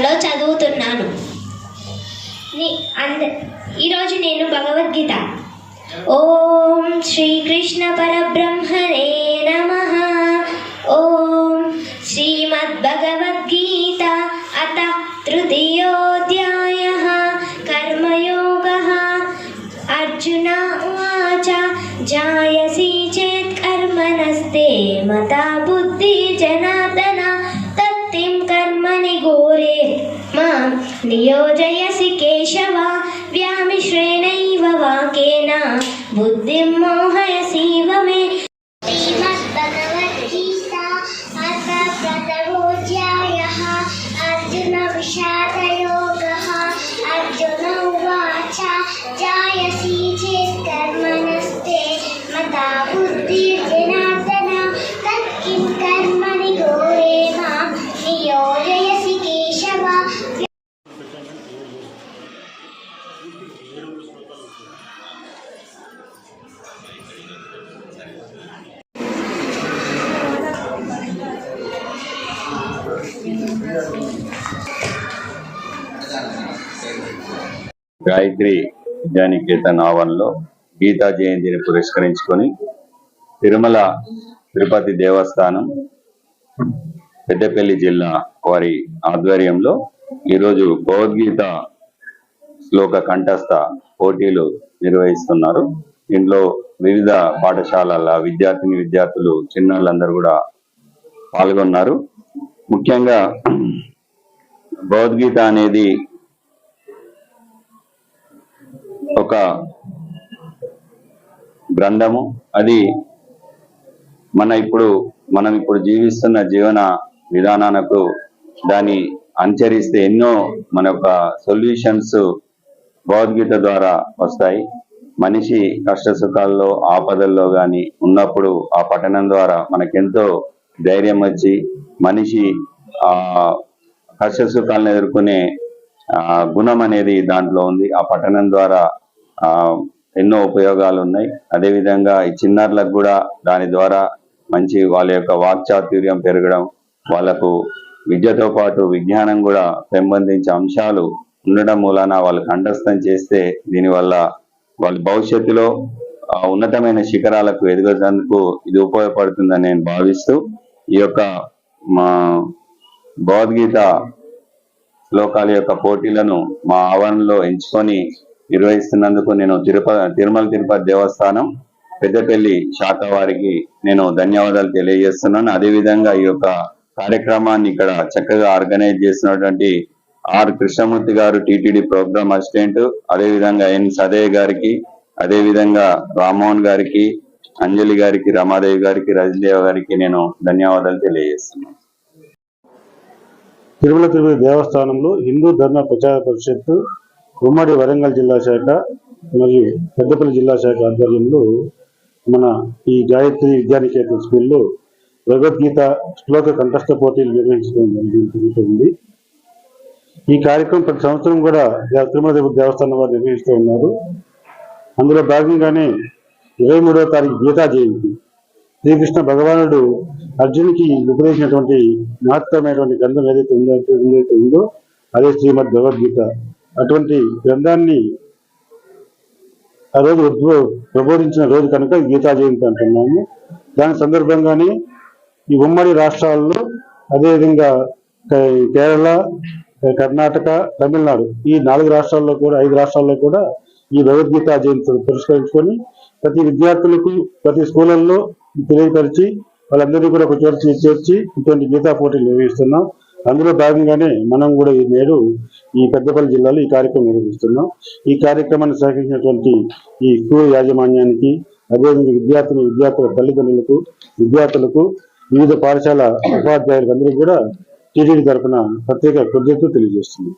పాఠశాలలో చదువుతున్నాను. ఈరోజు నేను భగవద్గీత ఓం శ్రీకృష్ణ పరబ్రహ్మణే నమః. ఓం శ్రీమద్భగవద్గీత అత తృతీయోధ్యాయః కర్మయోగః. అర్జున ఉవాచ జాయసి చేత్ కర్మణస్తే మతా బుద్ధి జనార్దన తత్తిం కర్మణి ఘోరే మాం నియోజయసి కేశవ వ్యామిశ్రేణైవ వాకేన బుద్ధిం మోహయసీవ మే. శ్రీమద్భగవద్గీత అథ ప్రథమోధ్యాయః అర్జున విషాదయోగః. అర్జున ఉవాచ జాయసి చేత్ కర్మణస్తే మతా బుద్ధి జనార్దన తత్కిం కర్మణి ఘోరే మాం నియోజయసి కేశవ. గాయత్రి విద్యానికేతన్ ఆవరణలో గీతా జయంతిని పురస్కరించుకొని తిరుమల తిరుపతి దేవస్థానం పెద్దపల్లి జిల్లా వారి ఆధ్వర్యంలో ఈరోజు భగవద్గీత శ్లోక కంఠస్థ పోటీలు నిర్వహిస్తున్నారు. దీంట్లో వివిధ పాఠశాలల విద్యార్థులు చిన్నారులందరూ కూడా పాల్గొన్నారు. ముఖ్యంగా భగవద్గీత అనేది ఒక గ్రంథము. అది మనం ఇప్పుడు జీవిస్తున్న జీవన విధానాలకు దాన్ని అనుసరిస్తే ఎన్నో మన యొక్క సొల్యూషన్స్ భగవద్గీత ద్వారా వస్తాయి. మనిషి కష్ట సుఖాల్లో ఆపదల్లో కానీ ఉన్నప్పుడు ఆ పఠనం ద్వారా మనకెంతో ధైర్యం వచ్చి మనిషి కష్ట సుఖాలను ఎదుర్కొనే గుణం అనేది దాంట్లో ఉంది. ఆ పఠనం ద్వారా ఎన్నో ఉపయోగాలు ఉన్నాయి. అదేవిధంగా ఈ చిన్నారులకు కూడా దాని ద్వారా మంచి వాళ్ళ యొక్క వాక్చాతుర్యం పెరగడం, వాళ్ళకు విద్యతో పాటు విజ్ఞానం కూడా పెంపొందించే అంశాలు ఉండడం మూలాన వాళ్ళు కంఠస్థం చేస్తే దీనివల్ల వాళ్ళ భవిష్యత్తులో ఉన్నతమైన శిఖరాలకు ఎదగడానికి ఇది ఉపయోగపడుతుందని నేను భావిస్తూ ఈ యొక్క మా భగవద్గీత శ్లోకాల యొక్క పోటీలను మా ఆవరణలో ఎంచుకొని నిర్వహిస్తున్నందుకు నేను తిరుమల తిరుపతి దేవస్థానం పెద్దపల్లి శాఖ వారికి నేను ధన్యవాదాలు తెలియజేస్తున్నాను. అదేవిధంగా ఈ యొక్క కార్యక్రమాన్ని ఇక్కడ చక్కగా ఆర్గనైజ్ చేసినటువంటి ఆర్ కృష్ణమూర్తి గారు టీటీడీ ప్రోగ్రామ్ అసిస్టెంట్, అదేవిధంగా ఎన్ సదయ్య గారికి, అదేవిధంగా రామ్మోహన్ గారికి, అంజలి గారికి, రమాదేవి గారికి, రజదేవ గారికి నేను ధన్యవాదాలు తెలియజేస్తున్నాను. తిరుమల తిరుపతి దేవస్థానంలో హిందూ ధర్మ ప్రచార పరిషత్ ఉమ్మడి వరంగల్ జిల్లా శాఖ మరియు పెద్దపల్లి జిల్లా శాఖ ఆధ్వర్యంలో మన ఈ గాయత్రి విద్యానికేతన్ స్కూల్లో భగవద్గీత శ్లోక కంఠస్థ పోటీలు నిర్వహించడం జరుగుతుంది. ఈ కార్యక్రమం ప్రతి సంవత్సరం కూడా తిరుమల తిరుపతి దేవస్థానం వారు నిర్వహిస్తూ ఉన్నారు. అందులో భాగంగానే 23వ తారీఖు గీతా జయంతి. శ్రీకృష్ణ భగవానుడు అర్జునికి ఉపదేశించినటువంటి మహత్తరమైనటువంటి గ్రంథం ఏదైతే ఉందో అదే శ్రీమద్ భగవద్గీత. అటువంటి గ్రంథాన్ని ఆ రోజు ప్రబోధించిన రోజు కనుక గీతా జయంతి అంటున్నాము. దాని సందర్భంగానే ఈ ఉమ్మడి రాష్ట్రాల్లో, అదేవిధంగా కేరళ, కర్ణాటక, తమిళనాడు ఈ 4 రాష్ట్రాల్లో కూడా 5 రాష్ట్రాల్లో కూడా ఈ భగవద్గీతా జయంతిని పురస్కరించుకొని ప్రతి విద్యార్థులకు ప్రతి స్కూళ్ళల్లో తెలియపరిచి వాళ్ళందరినీ కూడా ఒక చోట చేర్చి ఇటువంటి గీతా పోటీలు నిర్వహిస్తున్నాం. అందులో భాగంగానే మనం కూడా ఈ నేడు ఈ పెద్దపల్లి జిల్లాలో ఈ కార్యక్రమం నిర్వహిస్తున్నాం. ఈ కార్యక్రమాన్ని సహకరించినటువంటి ఈ స్కూల్ యాజమాన్యానికి, అదేవిధంగా విద్యార్థుల తల్లిదండ్రులకు, విద్యార్థులకు, వివిధ పాఠశాల ఉపాధ్యాయులకు అందరికీ కూడా టీటీడీ తరఫున ప్రత్యేక కృతజ్ఞతలు తెలియజేస్తుంది.